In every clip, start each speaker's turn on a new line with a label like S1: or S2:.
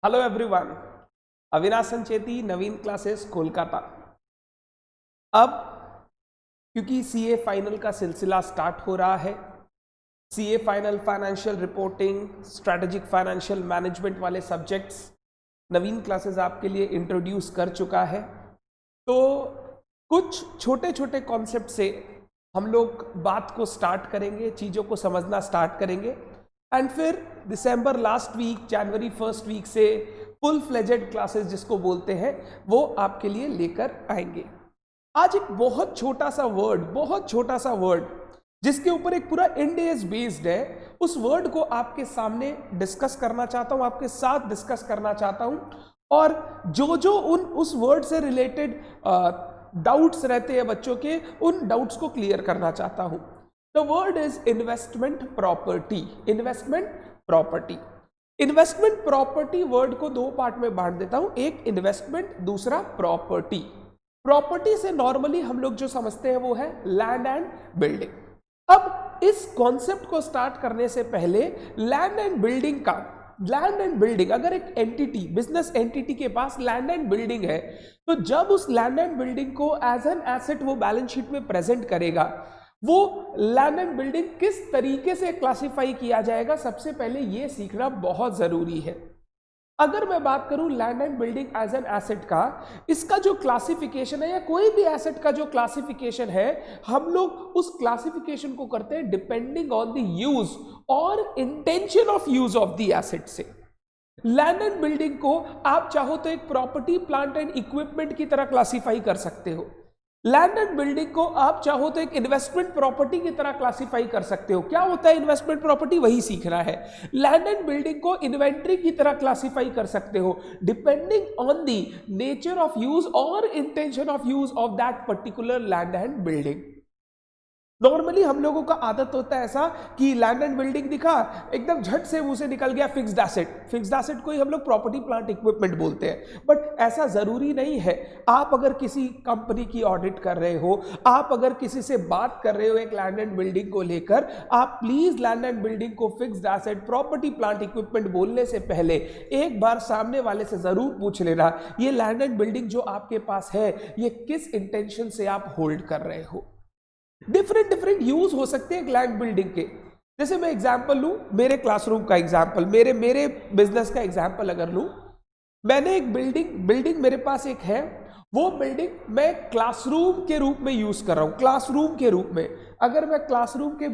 S1: Hello everyone, Avinash Sancheti, नवीन classes Kolkata. अब क्योंकि CA final का सिलसिला स्टार्ट हो रहा है, CA final financial reporting, strategic financial management वाले सब्जेक्ट्स नवीन क्लासेस आपके लिए इंट्रोड्यूस कर चुका है। तो कुछ छोटे छोटे कॉन्सेप्ट से हम लोग बात को स्टार्ट करेंगे, चीज़ों को समझना स्टार्ट करेंगे एंड फिर दिसंबर लास्ट वीक, जनवरी फर्स्ट वीक से फुल फ्लेजेड क्लासेस जिसको बोलते हैं वो आपके लिए लेकर आएंगे। आज एक बहुत छोटा सा वर्ड जिसके ऊपर एक पूरा इंडिया इज बेस्ड है, उस वर्ड को आपके सामने डिस्कस करना चाहता हूं, आपके साथ डिस्कस करना चाहता हूं। और जो उस वर्ड से रिलेटेड डाउट्स रहते हैं बच्चों के, उन डाउट्स को क्लियर करना चाहता हूं। The word is investment property. Investment property word को दो पार्ट में बांट देता हूं, एक इन्वेस्टमेंट, दूसरा प्रॉपर्टी। प्रॉपर्टी से नॉर्मली हम लोग जो समझते हैं वो है लैंड एंड बिल्डिंग। अब इस कॉन्सेप्ट को स्टार्ट करने से पहले लैंड एंड बिल्डिंग अगर एक एंटिटी, बिजनेस एंटिटी के पास लैंड एंड बिल्डिंग है, तो जब उस लैंड एंड बिल्डिंग को एज एन एसेट वो बैलेंस शीट में प्रेजेंट करेगा, वो लैंड एंड बिल्डिंग किस तरीके से क्लासिफाई किया जाएगा, सबसे पहले ये सीखना बहुत जरूरी है। अगर मैं बात करूं land and building as an asset का, इसका जो क्लासिफिकेशन है या कोई भी एसेट का जो क्लासिफिकेशन है, हम लोग उस क्लासिफिकेशन को करते हैं डिपेंडिंग ऑन द यूज और intention of use of the asset से। लैंड एंड बिल्डिंग को आप चाहो तो एक प्रॉपर्टी, प्लांट एंड इक्विपमेंट की तरह क्लासिफाई कर सकते हो। लैंड एंड बिल्डिंग को आप चाहो तो एक इन्वेस्टमेंट प्रॉपर्टी की तरह क्लासिफाई कर सकते हो। क्या होता है इन्वेस्टमेंट प्रॉपर्टी, वही सीखना है। लैंड एंड बिल्डिंग को इन्वेंट्री की तरह क्लासिफाई कर सकते हो, depending on the nature of use और intention of use of that particular land and building. Normally हम लोगों का आदत होता है ऐसा कि लैंड एंड बिल्डिंग दिखा, एकदम झट से मुंह से निकल गया फिक्स्ड एसेट को ही हम लोग प्रॉपर्टी, प्लांट, इक्विपमेंट बोलते हैं। बट ऐसा जरूरी नहीं है। आप अगर किसी कंपनी की ऑडिट कर रहे हो, आप अगर किसी से बात कर रहे हो एक लैंड एंड बिल्डिंग को लेकर, आप प्लीज लैंड एंड बिल्डिंग को fixed asset, property, plant, equipment बोलने से पहले एक बार सामने वाले से जरूर पूछ लेना, ये लैंड एंड बिल्डिंग जो आपके पास है, ये किस इंटेंशन से आप होल्ड कर रहे हो। डिफरेंट यूज हो सकते हैं लैंड बिल्डिंग के। जैसे मैं एग्जांपल लूं, मेरे क्लासरूम का एग्जांपल, मेरे बिजनेस का एग्जांपल अगर लूं, मैंने एक बिल्डिंग मेरे पास एक है, वो बिल्डिंग मैं क्लासरूम के रूप में यूज कर रहा हूं। क्लासरूम के रूप में अगर मैं क्लासरूम के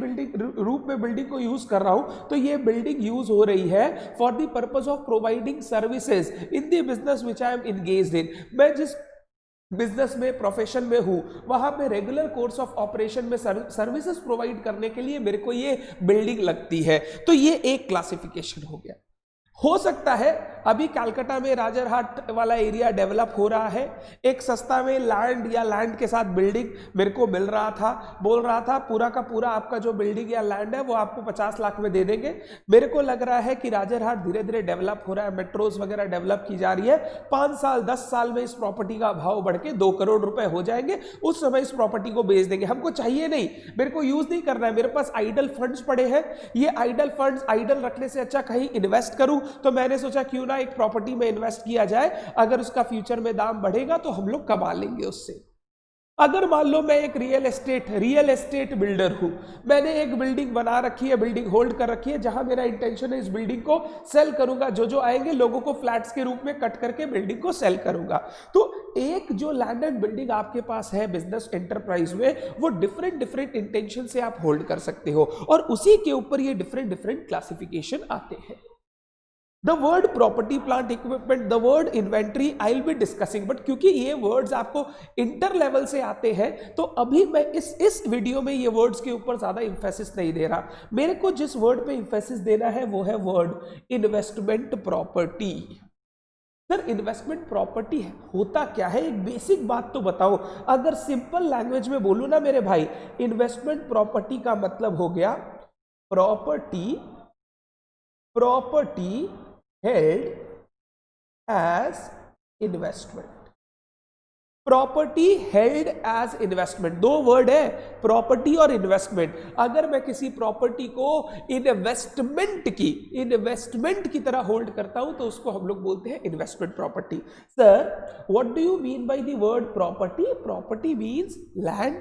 S1: रूप में बिल्डिंग को यूज कर रहा हूं, तो ये बिल्डिंग यूज हो रही है for the purpose of providing services in the business which I am engaged in. मैं जिस बिजनेस में, प्रोफेशन में हूं, वहां पे रेगुलर कोर्स ऑफ ऑपरेशन में सर्विसेज प्रोवाइड करने के लिए मेरे को ये बिल्डिंग लगती है। तो ये एक क्लासिफिकेशन हो गया। हो सकता है अभी कलकत्ता में राजरहाट वाला एरिया डेवलप हो रहा है, एक सस्ता में लैंड या लैंड के साथ बिल्डिंग मेरे को मिल रहा था, बोल रहा था पूरा का पूरा आपका जो बिल्डिंग या लैंड है वो आपको 50 लाख में दे देंगे। मेरे को लग रहा है कि राजरहाट धीरे धीरे डेवलप हो रहा है, मेट्रोज वगैरह डेवलप की जा रही है, 5 साल 10 साल में इस प्रॉपर्टी का भाव बढ़ के 2 करोड़ रुपए हो जाएंगे। उस समय इस प्रॉपर्टी को बेच देंगे। हमको चाहिए नहीं, मेरे को यूज नहीं करना है, मेरे पास आइडल फंड्स पड़े हैं, ये आइडल फंड्स आइडल रखने से अच्छा कहीं इन्वेस्ट करूं, तो मैंने सोचा क्यों ना एक प्रॉपर्टी में इन्वेस्ट किया जाए, अगर उसका फ्यूचर में दाम बढ़ेगा तो हम लोग कमा लेंगे उससे। अगर मान लो मैं एक रियल एस्टेट बिल्डर हूं, मैंने एक बिल्डिंग बना रखी है, बिल्डिंग होल्ड कर रखी है, जहां मेरा इंटेंशन है इस बिल्डिंग को सेल करूंगा, जो आएंगे लोगों को फ्लैट्स के रूप में कट करके बिल्डिंग को सेल करूंगा। तो एक जो लैंड एंड बिल्डिंग आपके पास है बिजनेस एंटरप्राइज में, वो डिफरेंट इंटेंशन से आप होल्ड कर सकते हो, और उसी के ऊपर ये डिफरेंट क्लासिफिकेशन आते हैं। The word property, plant, equipment, the word inventory I'll be discussing, but क्योंकि ये words आपको इंटर लेवल से आते हैं, तो अभी मैं इस वीडियो में ये वर्ड्स के ऊपर ज्यादा इंफेसिस नहीं दे रहा। मेरे को जिस वर्ड पे इंफेसिस देना है वो है word investment property. Sir investment property होता क्या है, एक बेसिक बात तो बताओ। अगर सिंपल लैंग्वेज में बोलूं ना मेरे भाई, इन्वेस्टमेंट प्रॉपर्टी का मतलब हो गया property held as investment। Property held as investment, दो वर्ड है, प्रॉपर्टी और इन्वेस्टमेंट। अगर मैं किसी प्रॉपर्टी को इन्वेस्टमेंट की तरह होल्ड करता हूं तो उसको हम लोग बोलते हैं investment property. Sir what do you mean by the word property? Property means land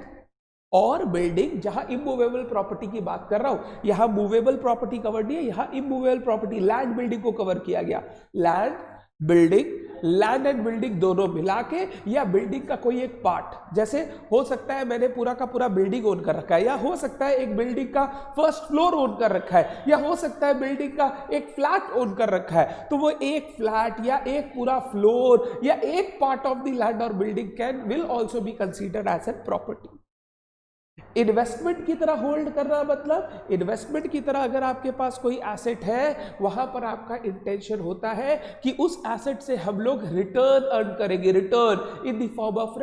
S1: और बिल्डिंग। जहां इमूवेबल प्रॉपर्टी की बात कर रहा हूं, यहां मूवेबल प्रॉपर्टी कवर नहीं है, यहां इमूवेबल प्रॉपर्टी लैंड बिल्डिंग को कवर किया गया। Land building, land and building दोनों मिला के, या बिल्डिंग का कोई एक पार्ट, जैसे हो सकता है मैंने पूरा का पूरा बिल्डिंग ओन कर रखा है, या हो सकता है एक बिल्डिंग का फर्स्ट फ्लोर ओन कर रखा है, या हो सकता है बिल्डिंग का एक फ्लैट ओन कर रखा है, तो वो एक फ्लैट या एक पूरा फ्लोर या एक पार्ट ऑफ द लैंड और building will also be considered as a property. Investment की तरह होल्ड करना मतलब, इन्वेस्टमेंट की तरह अगर आपके पास कोई एसेट है, वहां पर आपका इंटेंशन होता है कि उस एसेट से हम लोग रिटर्न अर्न करेंगे, return in the form of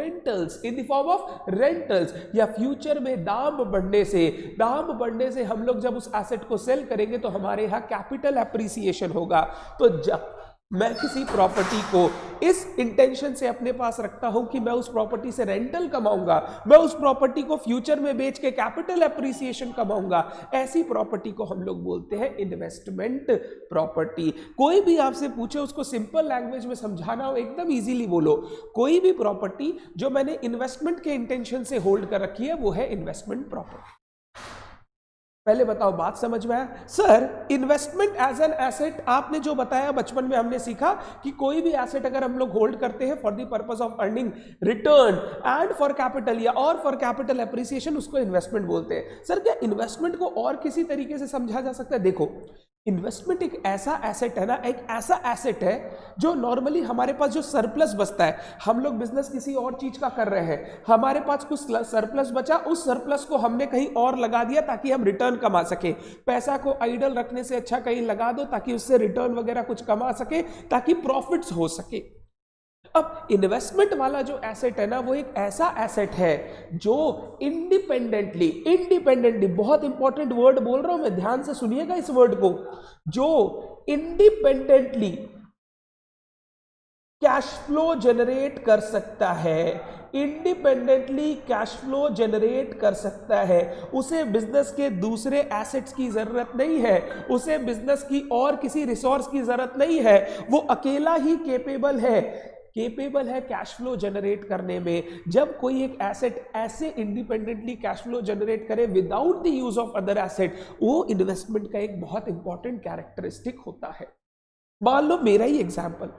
S1: rentals, या फ्यूचर में दाम बढ़ने से हम लोग जब उस एसेट को सेल करेंगे तो हमारे यहां कैपिटल एप्रिसिएशन होगा। तो जब मैं किसी प्रॉपर्टी को इस इंटेंशन से अपने पास रखता हूं कि मैं उस प्रॉपर्टी से रेंटल कमाऊंगा, मैं उस प्रॉपर्टी को फ्यूचर में बेच के कैपिटल एप्रिसिएशन कमाऊंगा, ऐसी प्रॉपर्टी को हम लोग बोलते हैं इन्वेस्टमेंट प्रॉपर्टी। कोई भी आपसे पूछे, उसको सिंपल लैंग्वेज में समझाना हो, एकदम इजीली बोलो, कोई भी प्रॉपर्टी जो मैंने इन्वेस्टमेंट के इंटेंशन से होल्ड कर रखी है वो है इन्वेस्टमेंट प्रॉपर्टी। पहले बताओ बात समझ में आया? Sir investment as an asset, आपने जो बताया बचपन में हमने सीखा कि कोई भी एसेट अगर हम लोग होल्ड करते हैं for the purpose of earning return and for capital या और फॉर कैपिटल एप्रिसिएशन, उसको इन्वेस्टमेंट बोलते हैं। सर क्या इन्वेस्टमेंट को और किसी तरीके से समझा जा सकता है? देखो इन्वेस्टमेंट एक ऐसा एसेट है ना, एक ऐसा एसेट है जो नॉर्मली हमारे पास जो सरप्लस बचता है, हम लोग बिजनेस किसी और चीज का कर रहे हैं, हमारे पास कुछ सरप्लस बचा, उस सरप्लस को हमने कहीं और लगा दिया ताकि हम रिटर्न कमा सके। पैसा को आइडल रखने से अच्छा कहीं लगा दो ताकि उससे रिटर्न वगैरह कुछ कमा सके, ताकि प्रॉफिट्स हो सके। अब इन्वेस्टमेंट वाला जो एसेट है ना, वो एक ऐसा एसेट है जो इंडिपेंडेंटली, बहुत इंपॉर्टेंट वर्ड बोल रहा हूं मैं, ध्यान से सुनिएगा इस वर्ड को, जो इंडिपेंडेंटली कैश फ्लो जनरेट कर सकता है, इंडिपेंडेंटली कैश फ्लो जनरेट कर सकता है। उसे बिजनेस के दूसरे एसेट्स की जरूरत नहीं है, उसे बिजनेस की और किसी रिसोर्स की जरूरत नहीं है, वो अकेला ही केपेबल है कैश फ्लो जनरेट करने में। जब कोई एक एसेट ऐसे इंडिपेंडेंटली कैश फ्लो जनरेट करे without the use of other asset, वो इन्वेस्टमेंट का एक बहुत इंपॉर्टेंट कैरेक्टरिस्टिक होता है। मान लो मेरा ही एग्जांपल,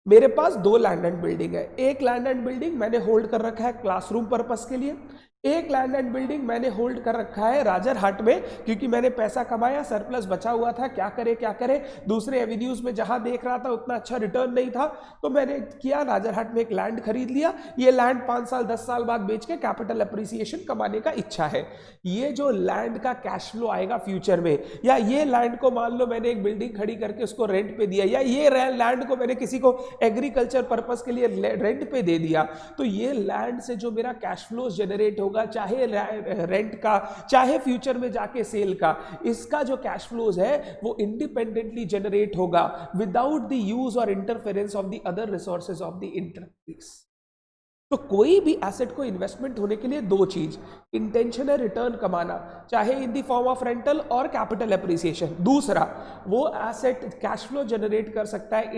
S1: मेरे पास 2 लैंड एंड बिल्डिंग है। एक लैंड एंड बिल्डिंग मैंने होल्ड कर रखा है क्लासरूम पर्पस के लिए, एक लैंड एंड बिल्डिंग मैंने होल्ड कर रखा है राजरहाट में, क्योंकि मैंने पैसा कमाया, सरप्लस बचा हुआ था, क्या करे दूसरे एवेन्यूज में जहां देख रहा था उतना अच्छा रिटर्न नहीं था, तो मैंने किया राजरहाट में एक लैंड खरीद लिया। ये लैंड 5 साल 10 साल बाद बेच के कैपिटल एप्रिसिएशन कमाने का इच्छा है। ये जो लैंड का कैश फ्लो आएगा फ्यूचर में, या ये लैंड को मान लो मैंने एक बिल्डिंग खड़ी करके उसको रेंट पे दिया, या ये लैंड को मैंने किसी को एग्रीकल्चर पर्पस के लिए रेंट पे दे दिया, तो ये लैंड से जो मेरा कैश फ्लो जनरेट होगा, चाहे रेंट का चाहे फ्यूचर में जाके सेल का, इसका जो कैश फ्लोज है वो इंडिपेंडेंटली जनरेट होगा विदाउट द यूज और interference of the other resources of the enterprise. तो कोई भी एसेट को इन्वेस्टमेंट होने के लिए 2 चीज, इंटेंशन है रिटर्न कमाना, चाहे in the form of rental और कैपिटल एप्रिसिएशन। दूसरा, वो एसेट कैश फ्लो जनरेट कर सकता है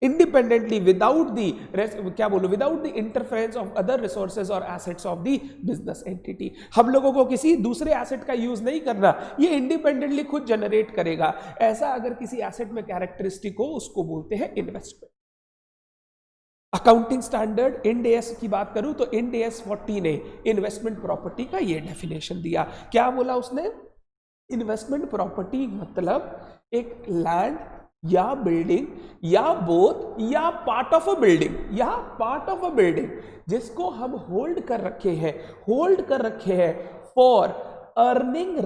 S1: independently without the interference of other resources और assets of the business entity. हम लोगों को किसी दूसरे एसेट का यूज नहीं करना, ये इंडिपेंडेंटली खुद जनरेट करेगा। ऐसा अगर किसी एसेट में कैरेक्टरिस्टिक हो, उसको बोलते हैं investment. Accounting standard end S की बात करूं तो इंड एस 40 ने इन्वेस्टमेंट प्रॉपर्टी का ये डेफिनेशन दिया। क्या बोला उसने? इन्वेस्टमेंट प्रॉपर्टी मतलब एक लैंड या बिल्डिंग या बोथ या पार्ट ऑफ अ बिल्डिंग जिसको हम होल्ड कर रखे हैं फॉर अर्निंग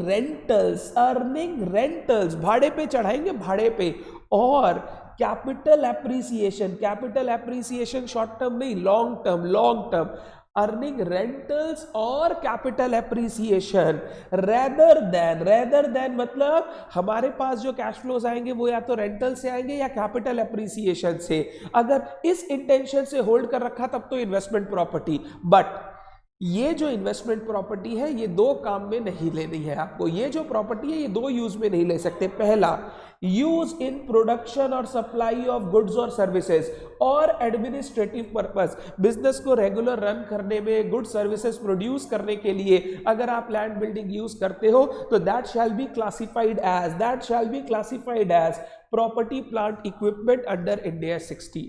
S1: रेंटल्स, भाड़े पे चढ़ाएंगे, भाड़े पे, और कैपिटल एप्रिसिएशन शॉर्ट टर्म नहीं, लॉन्ग टर्म, अर्निंग रेंटल्स और कैपिटल एप्रिसिएशन रेदर देन मतलब हमारे पास जो कैश फ्लोज आएंगे वो या तो रेंटल से आएंगे या कैपिटल एप्रिसिएशन से। अगर इस इंटेंशन से होल्ड कर रखा तब तो इन्वेस्टमेंट प्रॉपर्टी। बट ये जो इन्वेस्टमेंट प्रॉपर्टी है ये दो काम में नहीं लेनी है आपको। ये जो प्रॉपर्टी है ये दो यूज में नहीं ले सकते। पहला, यूज इन प्रोडक्शन और सप्लाई ऑफ गुड्स और सर्विसेज और एडमिनिस्ट्रेटिव पर्पस। बिजनेस को रेगुलर रन करने में, गुड सर्विसेज प्रोड्यूस करने के लिए अगर आप लैंड बिल्डिंग यूज करते हो तो that shall be classified as property plant equipment under India 60।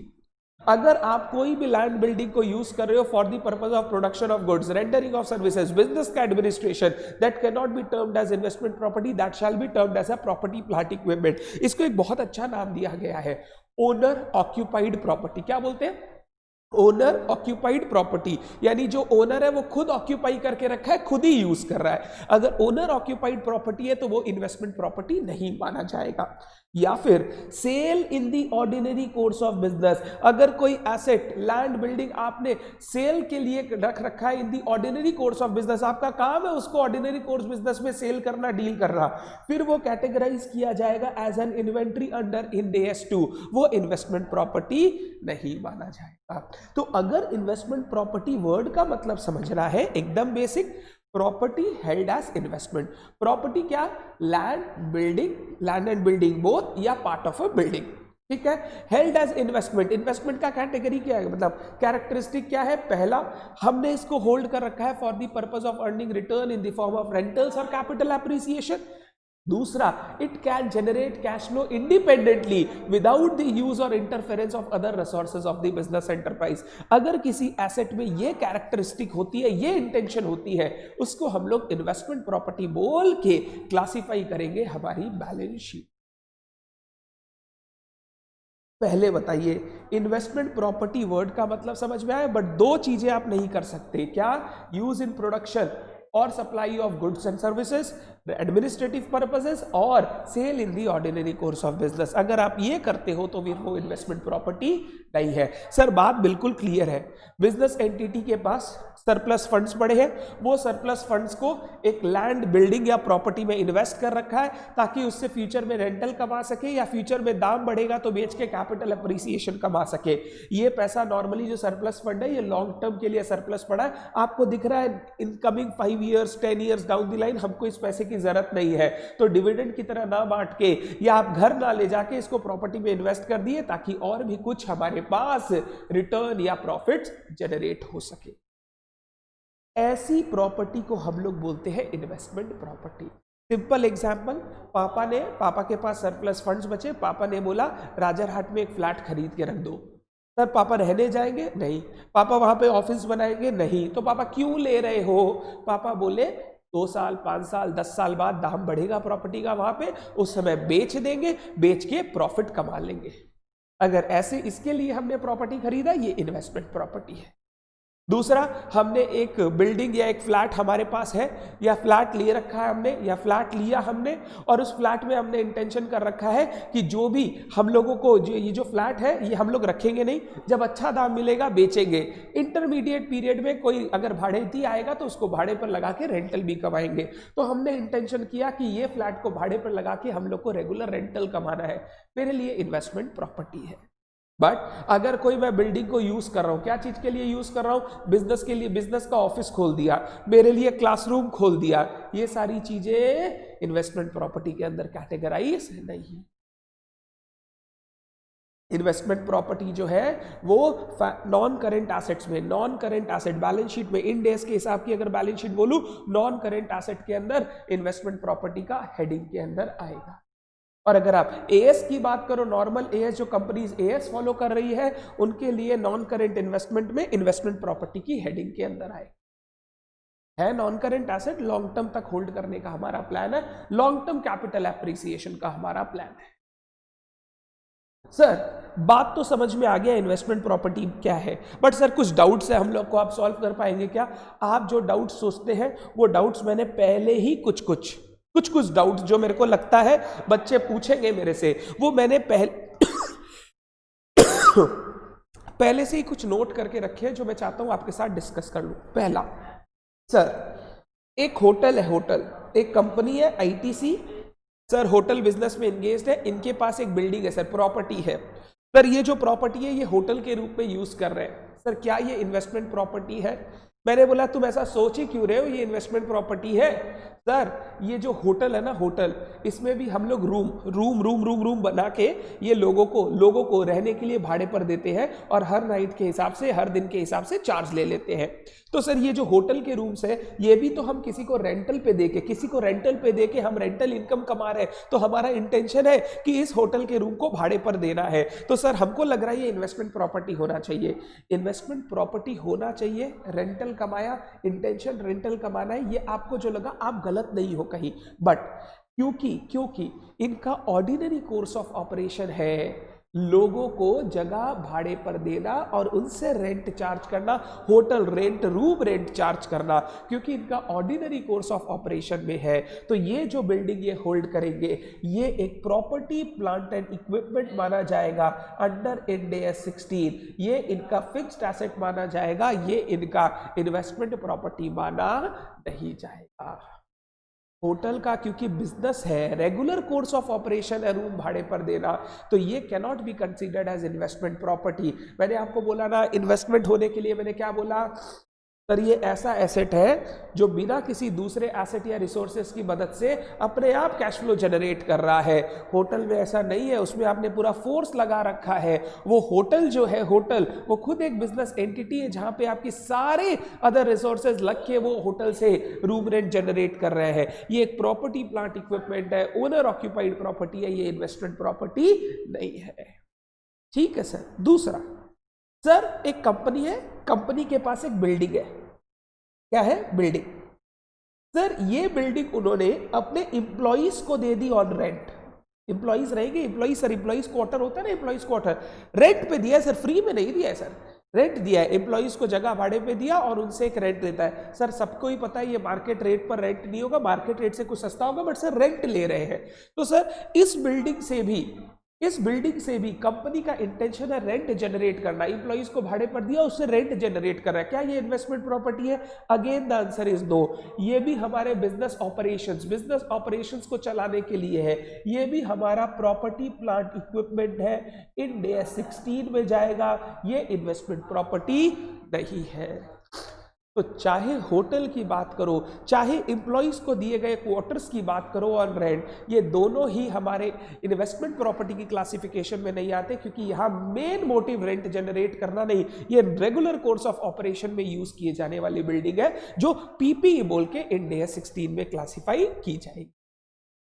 S1: अगर आप कोई भी लैंड बिल्डिंग को यूज कर रहे हो for the purpose of production of goods, rendering of services, business का administration, that can not be termed as investment property, that shall be termed as a property plant equipment. इसको एक बहुत अच्छा नाम दिया गया है, ओनर ऑक्यूपाइड प्रॉपर्टी। क्या बोलते हैं? ओनर ऑक्यूपाइड प्रॉपर्टी, यानी जो ओनर है वो खुद ऑक्यूपाई करके रखा है, खुद ही यूज कर रहा है। अगर ओनर ऑक्यूपाइड प्रॉपर्टी है तो वो इन्वेस्टमेंट प्रॉपर्टी नहीं माना जाएगा। या फिर sale in the ordinary course of business, अगर कोई एसेट, लैंड, बिल्डिंग आपने सेल के लिए रख रखा है in the ordinary course of business, आपका काम है उसको ऑर्डिनरी कोर्स बिजनेस में सेल करना, डील करना, फिर वो कैटेगराइज किया जाएगा as an inventory under Ind AS 2, वो इन्वेस्टमेंट प्रॉपर्टी नहीं माना जाएगा। तो अगर इन्वेस्टमेंट प्रॉपर्टी वर्ड का मतलब समझना है एकदम basic, property held as investment. Property क्या? लैंड एंड बिल्डिंग बोथ या पार्ट ऑफ अ बिल्डिंग, ठीक है। हेल्ड एज इन्वेस्टमेंट, इन्वेस्टमेंट का कैटेगरी क्या है, मतलब कैरेक्टरिस्टिक क्या है? पहला, हमने इसको होल्ड कर रखा है for the purpose of earning return in the form of rentals और कैपिटल एप्रिसिएशन। दूसरा, it can generate cash flow independently without the use और interference of other resources of the business enterprise. अगर किसी asset में ये characteristic होती है, ये इंटेंशन होती है, उसको हम लोग इन्वेस्टमेंट प्रॉपर्टी बोल के क्लासिफाई करेंगे हमारी बैलेंस शीट। पहले बताइए, इन्वेस्टमेंट प्रॉपर्टी वर्ड का मतलब समझ में आया, बट दो चीजें आप नहीं कर सकते। क्या? यूज इन प्रोडक्शन और supply of goods and services, administrative purposes और sale in the ordinary course of business. अगर आप ये करते हो तो फिर वो इन्वेस्टमेंट प्रॉपर्टी नहीं है। सर बात बिल्कुल क्लियर है, बिजनेस एंटिटी के पास सरप्लस फंड्स पड़े हैं, वो सरप्लस फंड्स को एक लैंड, बिल्डिंग या प्रॉपर्टी में इन्वेस्ट कर रखा है ताकि उससे फ्यूचर में रेंटल कमा सके या फ्यूचर में दाम बढ़ेगा तो बेच के कैपिटल एप्रिसिएशन कमा सके। ये पैसा नॉर्मली जो सरप्लस फंड है ये लॉन्ग टर्म के लिए सरप्लस पड़ा है। आपको दिख रहा है in coming 5 years 10 years down the line हमको इस पैसे की जरूरत नहीं है, तो डिविडेंड की तरह ना बांट के या आप घर ना ले जाके इसको प्रॉपर्टी में इन्वेस्ट कर दिए ताकि और भी कुछ हमारे पास रिटर्न या प्रॉफिट जनरेट हो सके। ऐसी प्रॉपर्टी को हम लोग बोलते हैं इन्वेस्टमेंट प्रॉपर्टी। सिंपल एग्जांपल, पापा के पास सरप्लस फंड्स बचे, पापा ने बोला राजरहाट में एक फ्लैट खरीद के रख दो। सर पापा रहने जाएंगे? नहीं। पापा वहां पे ऑफिस बनाएंगे? नहीं। तो पापा क्यों ले रहे हो? पापा बोले 2 साल 5 साल 10 साल बाद दाम बढ़ेगा प्रॉपर्टी का वहां पे, उस समय बेच देंगे, बेच के प्रॉफिट कमा लेंगे। अगर ऐसे इसके लिए हमने प्रॉपर्टी खरीदा, ये इन्वेस्टमेंट प्रॉपर्टी है। दूसरा, हमने एक बिल्डिंग या एक फ्लैट हमारे पास है या फ्लैट ले रखा है हमने या फ्लैट लिया हमने और उस फ्लैट में हमने इंटेंशन कर रखा है कि जो भी हम लोगों को ये जो फ्लैट है ये हम लोग रखेंगे नहीं, जब अच्छा दाम मिलेगा बेचेंगे। इंटरमीडिएट पीरियड में कोई अगर भाड़ेती आएगा तो उसको भाड़े पर लगा के रेंटल भी कमाएंगे। तो हमने इंटेंशन किया कि ये फ्लैट को भाड़े पर लगा के हम लोग को रेगुलर रेंटल कमाना है, मेरे लिए इन्वेस्टमेंट प्रॉपर्टी है। बट अगर कोई मैं बिल्डिंग को यूज कर रहा हूं, क्या चीज के लिए यूज कर रहा हूं? बिजनेस के लिए, बिजनेस का ऑफिस खोल दिया, मेरे लिए क्लासरूम खोल दिया, ये सारी चीजें इन्वेस्टमेंट प्रॉपर्टी के अंदर कैटेगराइज नहीं है। इन्वेस्टमेंट प्रॉपर्टी जो है वो नॉन करेंट एसेट्स में, non current asset balance sheet में, इन डेज के हिसाब की अगर बैलेंस शीट बोलूं, नॉन करेंट एसेट के अंदर इन्वेस्टमेंट प्रॉपर्टी का हेडिंग के अंदर आएगा। और अगर आप एएस की बात करो, नॉर्मल एएस जो कंपनीज एएस फॉलो कर रही है उनके लिए नॉन करेंट इन्वेस्टमेंट में इन्वेस्टमेंट प्रॉपर्टी की हेडिंग के अंदर आए। है non current asset, long term तक होल्ड करने का हमारा प्लान है, लॉन्ग टर्म कैपिटल एप्रिसिएशन का हमारा प्लान है। सर बात तो समझ में आ गया इन्वेस्टमेंट प्रॉपर्टी क्या है, बट सर कुछ डाउट्स है हम लोग को, आप सॉल्व कर पाएंगे क्या? आप जो डाउट्स सोचते हैं वो डाउट्स मैंने पहले ही कुछ डाउट्स जो मेरे को लगता है बच्चे पूछेंगे मेरे से, वो मैंने पहले से ही कुछ नोट करके रखे हैं जो मैं चाहता हूं आपके साथ डिस्कस कर लूं। पहला, सर एक होटल है, होटल एक कंपनी है आईटीसी, सर होटल बिजनेस में एंगेज्ड है, इनके पास एक बिल्डिंग है सर, प्रॉपर्टी है सर, ये जो प्रॉपर्टी है ये होटल के रूप में यूज कर रहे हैं सर, क्या ये इन्वेस्टमेंट प्रॉपर्टी है? मैंने बोला तुम ऐसा सोच ही क्यों रहे हो, ये इन्वेस्टमेंट प्रॉपर्टी है सर। ये जो होटल है ना, होटल, इसमें भी हम लोग रूम बना के ये लोगों को रहने के लिए भाड़े पर देते हैं और हर नाइट के हिसाब से, हर दिन के हिसाब से चार्ज ले लेते हैं। तो सर ये जो होटल के रूम्स है ये भी तो हम किसी को रेंटल पे देके, किसी को रेंटल पे देके हम रेंटल इनकम कमा रहे हैं, तो हमारा इंटेंशन है कि इस होटल के रूम को भाड़े पर देना है। तो सर हमको लग रहा है ये इन्वेस्टमेंट प्रॉपर्टी होना चाहिए, इन्वेस्टमेंट प्रॉपर्टी होना चाहिए, रेंटल कमाया, इंटेंशन रेंटल कमाना है, ये आपको जो लगा आप गलत नहीं हो कहीं, बट क्योंकि इनका ऑर्डिनरी कोर्स ऑफ ऑपरेशन है लोगों को जगह भाड़े पर देना और उनसे रेंट चार्ज करना, hotel rent, room rent charge करना, क्योंकि इनका ऑर्डिनरी कोर्स ऑफ ऑपरेशन में है। तो ये जो बिल्डिंग ये होल्ड करेंगे ये एक प्रॉपर्टी, प्लांट एंड इक्विपमेंट माना जाएगा अंडर इंड AS 16, ये इनका फिक्स्ड एसेट माना जाएगा, ये इनका इन्वेस्टमेंट प्रॉपर्टी माना नहीं जाएगा। होटल का क्योंकि बिजनेस है, रेगुलर कोर्स ऑफ ऑपरेशन है रूम भाड़े पर देना, तो ये cannot be considered as investment property. मैंने आपको बोला ना इन्वेस्टमेंट होने के लिए मैंने क्या बोला सर, ये ऐसा एसेट है जो बिना किसी दूसरे एसेट या रिसोर्सेज की मदद से अपने आप कैश फ्लो जनरेट कर रहा है। होटल में ऐसा नहीं है, उसमें आपने पूरा फोर्स लगा रखा है। वो होटल जो है, होटल वो खुद एक बिजनेस एंटिटी है जहां पे आपकी सारे अदर रिसोर्सेज लग के वो होटल से रूम रेंट जनरेट कर रहे हैं। ये एक प्रॉपर्टी, प्लांट, इक्विपमेंट है, ओनर ऑक्यूपाइड प्रॉपर्टी है, ये इन्वेस्टमेंट प्रॉपर्टी नहीं है। ठीक है सर। दूसरा, सर एक कंपनी है, कंपनी के पास एक बिल्डिंग है, क्या है? बिल्डिंग। सर ये बिल्डिंग उन्होंने अपने एम्प्लॉइज को दे दी ऑन रेंट। एम्प्लॉइज रहेंगे, एम्प्लॉइज सर, एम्प्लॉइज क्वार्टर होता है ना, एम्प्लॉइज क्वार्टर रेंट पे दिया है सर, फ्री में नहीं दिया है सर, रेंट दिया है, एम्प्लॉइज को जगह भाड़े पे दिया और उनसे एक रेंट देता है। सर सबको ही पता है ये मार्केट रेट पर रेंट नहीं होगा, मार्केट रेट से कुछ सस्ता होगा, बट सर रेंट ले रहे हैं। तो सर इस बिल्डिंग से भी कंपनी का इंटेंशन है रेंट जनरेट करना, एम्प्लॉइज को भाड़े पर दिया, उससे रेंट जनरेट कर रहा है, क्या ये इन्वेस्टमेंट प्रॉपर्टी है? Again the answer is no. ये भी हमारे बिजनेस ऑपरेशंस को चलाने के लिए है, ये भी हमारा प्रॉपर्टी, प्लांट, इक्विपमेंट है, इंड AS 16 में जाएगा, ये इन्वेस्टमेंट प्रॉपर्टी नहीं है। तो चाहे होटल की बात करो, चाहे एम्प्लॉइज को दिए गए क्वार्टर्स की बात करो और रेंट, ये दोनों ही हमारे इन्वेस्टमेंट प्रॉपर्टी की क्लासिफिकेशन में नहीं आते, क्योंकि यहाँ मेन मोटिव रेंट जनरेट करना नहीं, ये रेगुलर कोर्स ऑफ ऑपरेशन में यूज किए जाने वाली बिल्डिंग है जो PPE बोल के इंड AS 16 में क्लासिफाई की जाएगी।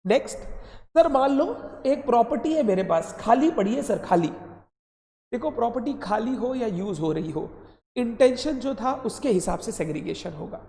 S1: नेक्स्ट, सर मान लो एक प्रॉपर्टी है मेरे पास, खाली पड़ी है सर, खाली। देखो प्रॉपर्टी खाली हो या यूज हो रही हो, इंटेंशन जो था उसके हिसाब से सेग्रीगेशन होगा।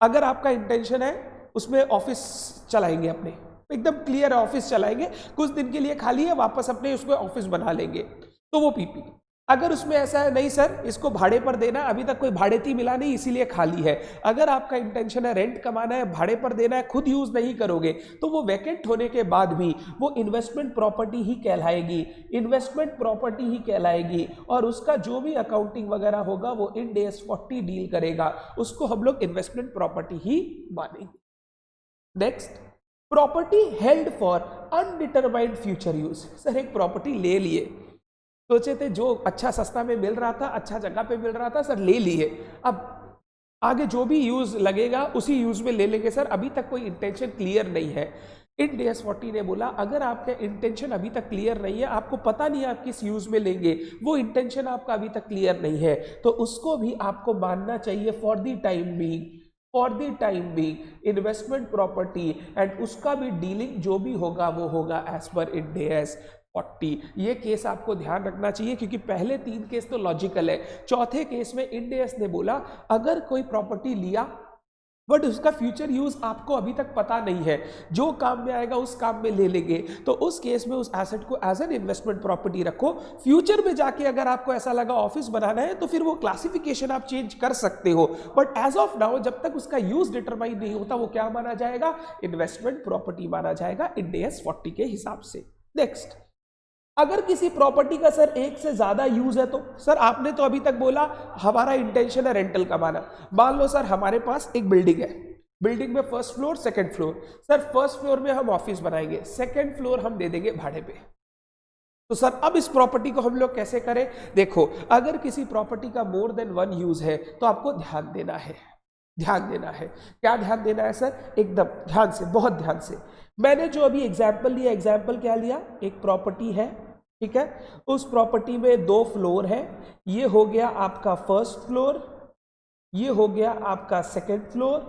S1: अगर आपका इंटेंशन है उसमें ऑफिस चलाएंगे, अपने एकदम क्लियर है, ऑफिस चलाएंगे, कुछ दिन के लिए खाली है, वापस अपने उसको ऑफिस बना लेंगे, तो वो PP। अगर उसमें ऐसा है नहीं सर इसको भाड़े पर देना, अभी तक कोई भाड़ेती मिला नहीं इसीलिए खाली है, अगर आपका इंटेंशन है रेंट कमाना है, भाड़े पर देना है, खुद यूज नहीं करोगे, तो वो वैकेंट होने के बाद भी वो इन्वेस्टमेंट प्रॉपर्टी ही कहलाएगी, इन्वेस्टमेंट प्रॉपर्टी ही कहलाएगी, और उसका जो भी अकाउंटिंग वगैरह होगा वो इंड AS 40 डील करेगा, उसको हम लोग इन्वेस्टमेंट प्रॉपर्टी ही मानेंगे। Next, property held for undetermined future use. Sir एक प्रॉपर्टी ले लिए, सोचे थे जो अच्छा सस्ता में मिल रहा था, अच्छा जगह पे मिल रहा था, सर ले लिए, अब आगे जो भी यूज लगेगा उसी यूज में ले लेंगे। सर अभी तक कोई इंटेंशन क्लियर नहीं है। इंड AS 40 ने बोला अगर आपका इंटेंशन अभी तक क्लियर नहीं है, आपको पता नहीं है आप किस यूज में लेंगे, वो इंटेंशन आपका अभी तक क्लियर नहीं है, तो उसको भी आपको मानना चाहिए for the time being investment property, and उसका भी डीलिंग जो भी होगा वो होगा एज पर इंड AS 40। ये केस आपको ध्यान रखना चाहिए, क्योंकि पहले 3 केस तो लॉजिकल है, चौथे केस में इंड AS ने बोला अगर कोई प्रॉपर्टी लिया बट उसका फ्यूचर यूज आपको अभी तक पता नहीं है, जो काम में आएगा उस काम में ले लेंगे, तो उस केस में उस एसेट को एज एन इन्वेस्टमेंट प्रॉपर्टी रखो। फ्यूचर में जाके अगर आपको ऐसा लगा ऑफिस बनाना है तो फिर वो क्लासिफिकेशन आप चेंज कर सकते हो, बट एज ऑफ नाउ जब तक उसका यूज डिटरमाइन नहीं होता वो क्या माना जाएगा? इन्वेस्टमेंट प्रॉपर्टी माना जाएगा इंड AS 40 के हिसाब से। नेक्स्ट, अगर किसी प्रॉपर्टी का सर एक से ज्यादा यूज है तो सर आपने तो अभी तक बोला हमारा इंटेंशन है रेंटल कमाना। मान लो सर हमारे पास एक बिल्डिंग है, बिल्डिंग में first floor second floor, sir first floor में हम ऑफिस बनाएंगे, सेकंड फ्लोर हम दे देंगे भाड़े पे। तो सर अब इस प्रॉपर्टी को हम लोग कैसे करें? देखो अगर किसी प्रॉपर्टी का मोर देन वन यूज है तो आपको ध्यान देना है, ध्यान देना है। क्या ध्यान देना है सर? एकदम ध्यान से, बहुत ध्यान से। मैंने जो अभी एग्जाम्पल लिया, एग्जाम्पल क्या लिया? एक प्रॉपर्टी है, ठीक है, उस प्रॉपर्टी में 2 फ्लोर है, ये हो गया आपका फर्स्ट फ्लोर, ये हो गया आपका सेकंड फ्लोर,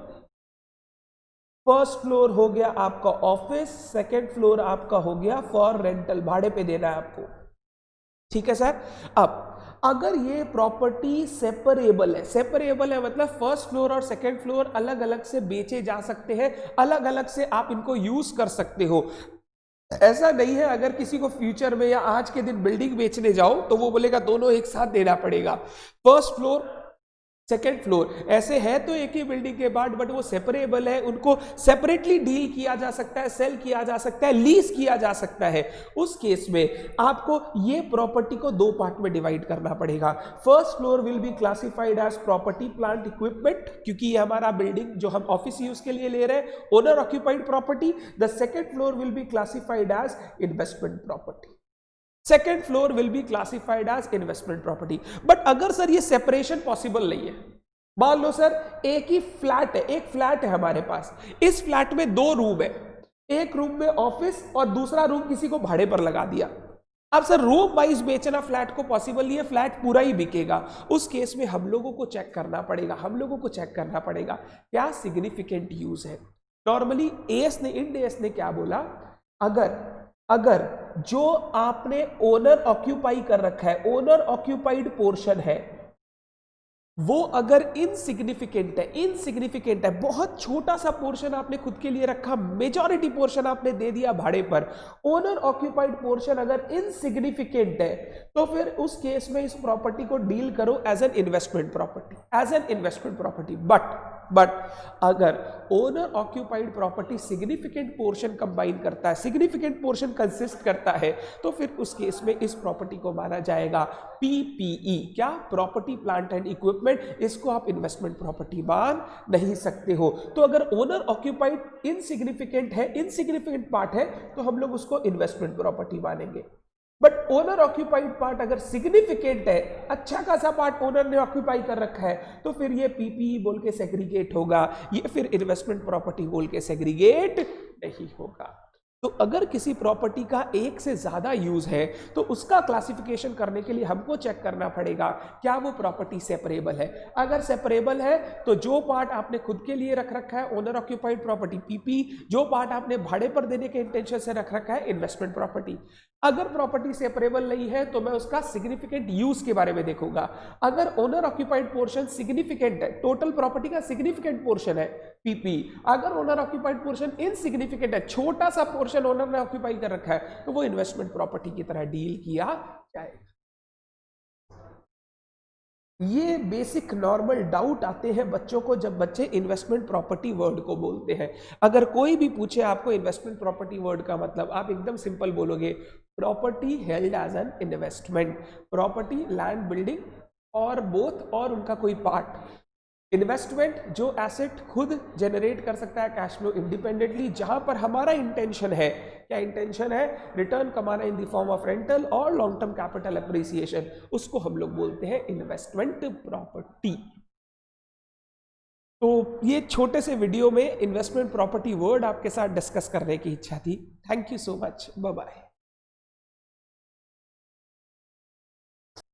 S1: फर्स्ट फ्लोर हो गया आपका ऑफिस, सेकंड फ्लोर आपका हो गया फॉर रेंटल, भाड़े पे देना है आपको, ठीक है सर। अब अगर ये प्रॉपर्टी सेपरेबल है, सेपरेबल है मतलब फर्स्ट फ्लोर और सेकंड फ्लोर अलग अलग से बेचे जा सकते हैं, अलग अलग से आप इनको यूज कर सकते हो। ऐसा नहीं है अगर किसी को फ्यूचर में या आज के दिन बिल्डिंग बेचने जाओ तो वो बोलेगा दोनों एक साथ देना पड़ेगा, फर्स्ट फ्लोर सेकेंड फ्लोर, ऐसे है तो एक ही बिल्डिंग के बाद, बट वो सेपरेबल है, उनको सेपरेटली डील किया जा सकता है, सेल किया जा सकता है, लीज किया जा सकता है। उस केस में आपको ये प्रॉपर्टी को 2 पार्ट में डिवाइड करना पड़ेगा। First floor will be classified as property plant equipment, क्योंकि ये हमारा बिल्डिंग जो हम ऑफिस यूज के लिए ले रहे हैं owner occupied property. The second floor will be classified as investment property, second floor will be classified as investment property. But अगर सर ये सेपरेशन पॉसिबल नहीं है, मान लो सर एक ही फ्लैट है, एक फ्लैट है हमारे पास, इस फ्लैट में 2 रूम है, एक रूम में ऑफिस और दूसरा रूम किसी को भाड़े पर लगा दिया। अब सर रूम वाइज बेचना फ्लैट को पॉसिबल नहीं है, फ्लैट पूरा ही बिकेगा। उस केस में हम लोगों को चेक करना पड़ेगा, हम लोगों को चेक करना पड़ेगा क्या सिग्निफिकेंट यूज है। नॉर्मली एएस ने, इंड एएस ने क्या बोला, अगर जो आपने ओनर ऑक्यूपाई कर रखा है, ओनर ऑक्यूपाइड पोर्शन है, वो अगर इनसिग्निफिकेंट है, इनसिग्निफिकेंट है, बहुत छोटा सा पोर्शन आपने खुद के लिए रखा, मेजॉरिटी पोर्शन आपने दे दिया भाड़े पर, ओनर ऑक्यूपाइड पोर्शन अगर इनसिग्निफिकेंट है, तो फिर उस केस में इस प्रॉपर्टी को डील करो as an investment property, as an investment property. But अगर owner occupied property significant portion combine करता है, सिग्निफिकेंट पोर्शन कंसिस्ट करता है, तो फिर उस केस में इस प्रॉपर्टी को माना जाएगा पीपीई, क्या? Property plant and equipment. इसको आप इन्वेस्टमेंट प्रॉपर्टी मान नहीं सकते हो। तो अगर ओनर ऑक्यूपाइड इनसिग्निफिकेंट है, इनसिग्निफिकेंट पार्ट है, तो हम लोग उसको इन्वेस्टमेंट प्रॉपर्टी मानेंगे। बट ओनर ऑक्यूपाइड पार्ट अगर सिग्निफिकेंट है, अच्छा खासा पार्ट ओनर ने ऑक्यूपाई कर रखा है, तो फिर ये पीपीई बोल के सेग्रीगेट होगा, ये फिर इन्वेस्टमेंट प्रॉपर्टी बोल के सेग्रीगेट नहीं होगा। तो अगर किसी प्रॉपर्टी का एक से ज्यादा यूज है तो उसका क्लासिफिकेशन करने के लिए हमको चेक करना पड़ेगा क्या वो प्रॉपर्टी सेपरेबल है। अगर सेपरेबल है तो जो पार्ट आपने खुद के लिए रख रखा है ओनर ऑक्यूपाइड प्रॉपर्टी पीपी, जो पार्ट आपने भाड़े पर देने के इंटेंशन से रख रखा है इन्वेस्टमेंट प्रॉपर्टी। अगर प्रॉपर्टी सेपरेबल नहीं है तो मैं उसका सिग्निफिकेंट यूज के बारे में देखूंगा। अगर ओनर ऑक्यूपाइड पोर्शन सिग्निफिकेंट है, टोटल प्रॉपर्टी का सिग्निफिकेंट पोर्शन है पीपी, अगर ओनर ऑक्यूपाइड पोर्शन इनसिग्निफिकेंट है, छोटा सा पोर्शन ओनर ने ऑक्यूपाई कर रखा है, तो वो इन्वेस्टमेंट प्रॉपर्टी की तरह डील किया जाएगा। ये बेसिक नॉर्मल डाउट आते हैं बच्चों को जब बच्चे इन्वेस्टमेंट प्रॉपर्टी वर्ड को बोलते हैं। अगर कोई भी पूछे आपको इन्वेस्टमेंट प्रॉपर्टी वर्ड का मतलब, आप एकदम सिंपल बोलोगे property held as an investment, property land building और बोथ और उनका कोई पार्ट। इन्वेस्टमेंट जो एसेट खुद जनरेट कर सकता है कैश फ्लो इंडिपेंडेंटली, जहां पर हमारा इंटेंशन है, क्या इंटेंशन है? रिटर्न कमाना इन द फॉर्म ऑफ रेंटल और लॉन्ग टर्म कैपिटल अप्रिसिएशन, उसको हम लोग बोलते हैं इन्वेस्टमेंट प्रॉपर्टी। तो ये छोटे से वीडियो में इन्वेस्टमेंट प्रॉपर्टी वर्ड आपके साथ डिस्कस करने की इच्छा थी। Thank you so much, bye bye.